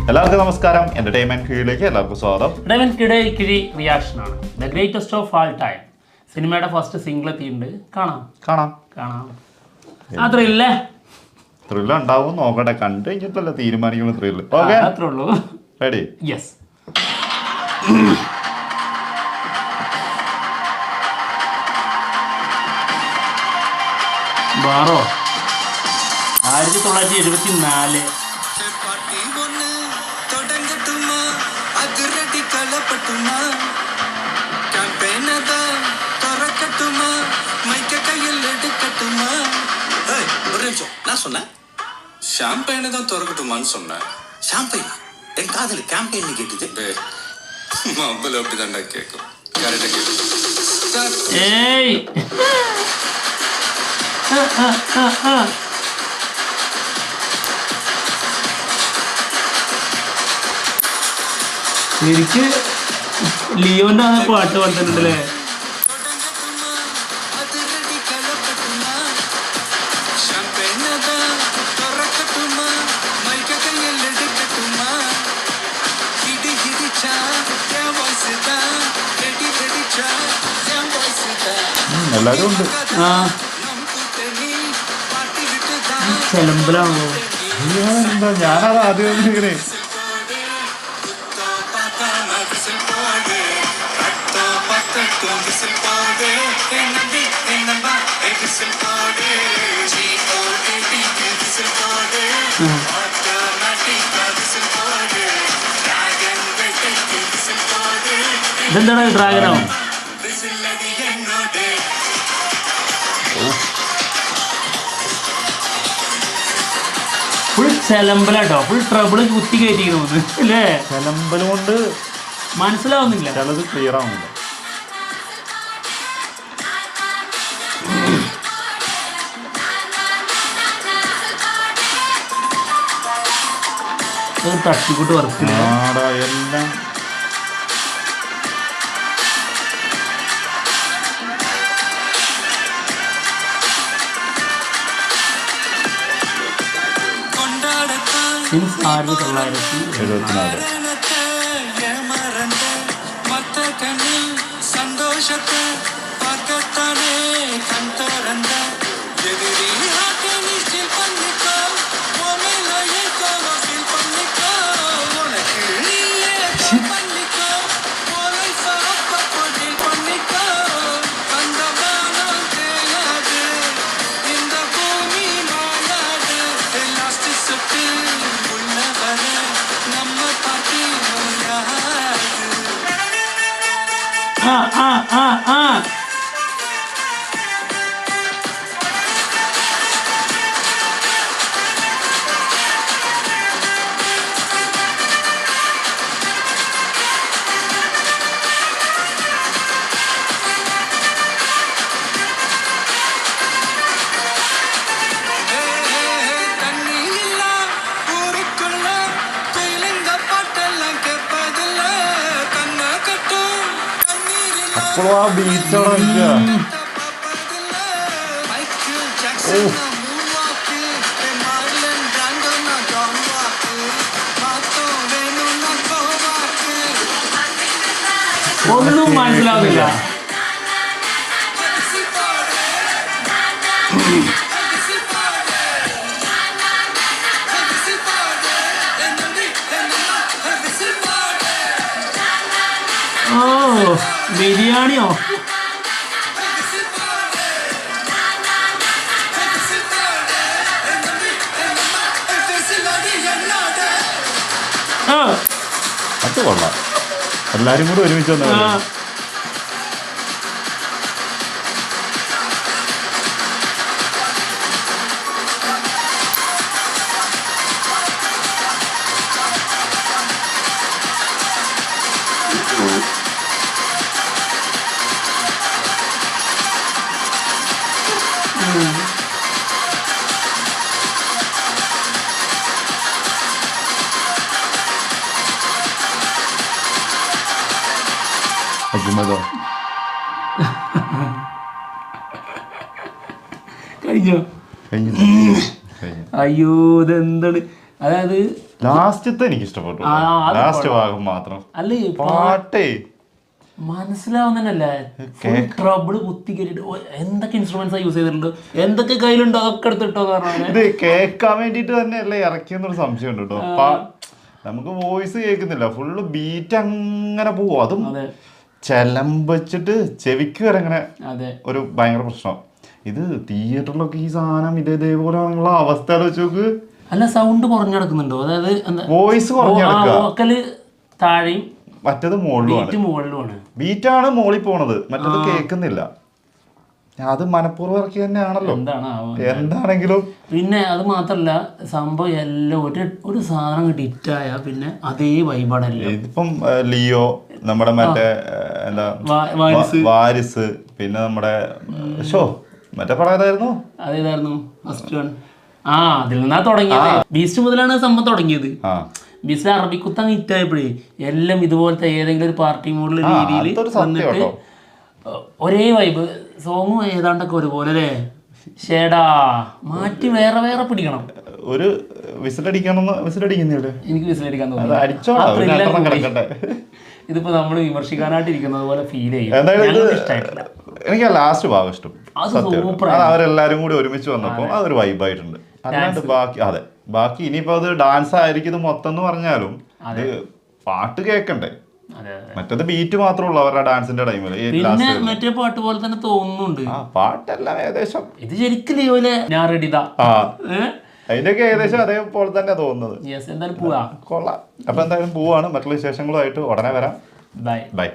എല്ലാവർക്കും നമസ്കാരം. എന്റർടൈൻമെന്റ് കീഴിലേക്ക് എല്ലാവർക്കും സ്വാഗതം. കിഴി റിയാക്ഷൻ ആണ് the greatest of all time. സിനിമയുടെ ഫസ്റ്റ് സിംഗിൾ എത്തിയിട്ടുണ്ട്. കാണാം. ത്രില്ല് ഉണ്ടാവും നോക്കട്ടെ, കണ്ടു കഴിഞ്ഞിട്ടല്ല തീരുമാനിക്കുന്ന ത്രില്ല്. ഓക്കെ, അത്രേ ഉള്ളൂ. റെഡി? യെസ്. ബാറോ 1974. நான் சொன்னேன் ஷாம்பெயினை தான் திறக்கட்டுமான்னு சொன்னேன். ஷாம்பெயினா? என் காதல கேம்பெயின் கேட்டுது. மொபைல் அப்படிதான்டா கேட்கும். கரெக்டா கேட்கும். ஏய் എനിക്ക് ലിയോന്റെ ആ പാട്ട് പാടുന്നുണ്ടല്ലേ? എല്ലാരും ഉണ്ട്. ചെലമ്പലാണോ? എന്താ ഞാനത് ആദ്യം ഇങ്ങനെ ഇതെന്താണ് ഡ്രാഗനോ? ഫുൾ ചെലമ്പലാട്ടോ, ഫുൾ ട്രബിള് കുത്തി കയറ്റിയിരുന്നു അല്ലേ? ചെലമ്പൽ കൊണ്ട് മനസ്സിലാവുന്നില്ല, ചിലത് ക്ലിയർ ആവുന്നില്ല. തട്ടിക്കൂട്ട് വർക്ക് എല്ലാം സിൻസ് 1974. சந்தோஷத்தை பார்க்கத்தானே கண் திறந்த எதிரி ஃபீல் பண்ணிக்கோ ஃபீல் பண்ணிக்கோ உனக்கு நீயே பண்ணிக்கோ ஃபீல் பண்ணிக்கோ அந்த வானம் தேயாது இந்த பூமி மாயாது லாஸ்ட் சுட்டு உள்ள வர நம்ம பாட்டி நோயாது. അപ്പോഴും ആ ബീച്ചോടെ ഒന്നും മനസ്സിലാവില്ല. ഓ ബിരിയാണിയോ? അത് കൊള്ളാം. എല്ലാരും കൂടെ ഒരുമിച്ച് വന്നു. അജ്മതോ കഴിഞ്ഞോ? കഴിഞ്ഞു. അയ്യോ ഇതെന്താണ് അതായത് ലാസ്റ്റത്തെ എനിക്ക് ഇഷ്ടപ്പെട്ടു. അത് ലാസ്റ്റ് ഭാഗം മാത്രം അല്ലേ പാട്ടേ മനസ്സിലാവുന്നല്ലേ. ട്രബിള് കുത്തി കയറിയിട്ട് എന്തൊക്കെ ഇൻസ്ട്രുമെന്റ്സ് യൂസ് ചെയ്തിട്ടുണ്ട്, എന്തൊക്കെ കയ്യിലുണ്ടോ അതൊക്കെ എടുത്തിട്ടോ പറഞ്ഞാൽ ഇത് കേൾക്കാൻ വേണ്ടിട്ട് തന്നെ അല്ലേ ഇറക്കിയെന്നൊരു സംശയം ഉണ്ട് കേട്ടോ. നമുക്ക് വോയിസ് കേൾക്കുന്നില്ല, ഫുള്ള് ബീറ്റ് അങ്ങനെ പോവും. അതും ചെലമ്പച്ചിട്ട് ചെവിക്ക് വരെ അങ്ങനെ ഒരു ഭയങ്കര പ്രശ്നം. ഇത് തിയേറ്ററിലൊക്കെ ഈ സാധനം ഇതേപോലെ ആണെന്നുള്ള അവസ്ഥ ആലോചിച്ച് നോക്ക്. അല്ല സൗണ്ട് കുറഞ്ഞു കിടക്കുന്നുണ്ടോ, അതായത് വോയിസ് വോക്കല് താഴെയും മറ്റേത് മുകളിലുമാണ്. ബീറ്റാണ് മോളിൽ പോണത്, മറ്റേത് കേൾക്കുന്നില്ല. അത് മനഃപൂർവ്വം ഇറക്കി തന്നെയാണല്ലോ എന്താണെങ്കിലും. പിന്നെ അത് മാത്രല്ല സംഭവം എല്ലാം ഒരു സാധനം ഹിറ്റായ പിന്നെ അതേ വൈബാണല്ലോ. ഇതിപ്പം ലിയോ, നമ്മുടെ മറ്റേ എന്താ വാരിസ്, പിന്നെ നമ്മുടെ ഷോ മറ്റേ പടം ഏതായിരുന്നു, അതേതായിരുന്നു ഫസ്റ്റ് വൺ. അതിൽ നിന്നാ തുടങ്ങിയത്. ബീസ്റ്റ് മുതലാണ് സംഭവം തുടങ്ങിയത്. ബീസ്റ്റ് അറബിക്കുത്തം ഹിറ്റായപ്പോഴേ എല്ലാം ഇതുപോലത്തെ ഏതെങ്കിലും ഒരു പാർട്ടി മോഡൽ രീതിയിൽ വന്നിട്ട് ഒരേ വൈബ് സോങ്ങും ഏതാണ്ടൊക്കെ ഒരുപോലെ അല്ലേ. ഷേടാ മാറ്റി വേറെ വേറെ പിടിക്കണം. ഒരു വിസിലടിക്കുന്നില്ലേ? എനിക്ക് വിസിലടിക്കാൻ തോന്നുന്നു. ഇതിപ്പോ നമ്മൾ വിമർശിക്കാനായിട്ട് ഇരിക്കുന്നത് പോലെ ഫീൽ ചെയ്യും. എനിക്ക് ലാസ്റ്റ് ഭാഗം ഇഷ്ടം. അവരെല്ലാരും കൂടി ഒരുമിച്ച് വന്നപ്പോ അതൊരു വൈബായിട്ടുണ്ട്. അല്ലാണ്ട് ബാക്കി ഇനിയിപ്പോ അത് ഡാൻസ് ആയിരിക്കും ഇത് മൊത്തം എന്ന് പറഞ്ഞാലും അത് പാട്ട് കേൾക്കണ്ടേ. മറ്റേത് ബീറ്റ് മാത്രമേ ഉള്ളൂ അവരുടെ ഡാൻസിന്റെ ടൈമില്. പിന്നെ മറ്റേ പാട്ട് പോലെ തന്നെ തോന്നുന്നുണ്ട്. പാട്ടെല്ലാം ഏകദേശം ഇത് ശരിക്കും ലിയോയിലെ ഞാൻ റെഡിതാ അതിന്റെയൊക്കെ ഏകദേശം അതേപോലെ തന്നെ തോന്നുന്നത്. എന്തായാലും പോവാ കൊള്ളാം. അപ്പൊ എന്തായാലും പോവാണ്. മറ്റുള്ള വിശേഷങ്ങളുമായിട്ട് ഉടനെ വരാം. Bye bye.